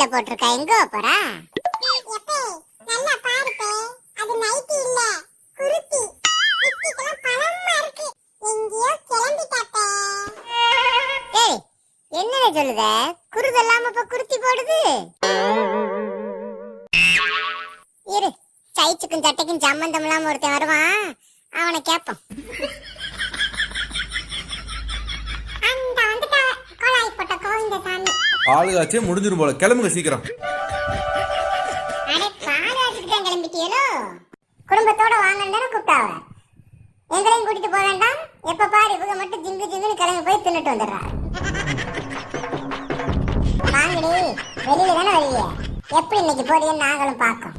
நைட்டில போட்டிருக்கா, எங்க போறா? நல்லா பாருப்பே, அது நைட்டி இல்ல, குருத்தி. குருத்திக்கெல்லாம் பலமா இருக்கு. எங்கேயோ கிளம்பிட்டாப்பே. ஏய், என்னடா சொல்லுத? குருது இல்லாம இப்ப குருத்தி போடுது. இரு, சைச்சுக்கும் சட்டைக்கும் சம்பந்தம் இல்லாம ஒருத்தன் வருவான், அவனை கேப்போம். அந்த வந்துட்டா கோலாய் போட்ட கோவிந்த சாமி. ஆளுகாச்சே முடிஞ்சிரும் போல, கிளம்புங்க சீக்கிரம். அடே, பாலாச்சுக்கு தான் கிளம்பிட்டியலோ? குடும்பத்தோட வாங்கன்னு தானே கூப்பிட்டாவ. எங்களையும் கூட்டிட்டு போக வேண்டாம். எப்ப பாரு இவங்க மட்டும் ஜிங்கு ஜிங்குன்னு கிளம்பி போய் தின்னுட்டு வந்துடுறா. வாங்கடி, வெளியில தானே வருவீங்க. எப்படி இன்னைக்கு போறீங்கன்னு நாங்களும் பார்க்கோம்.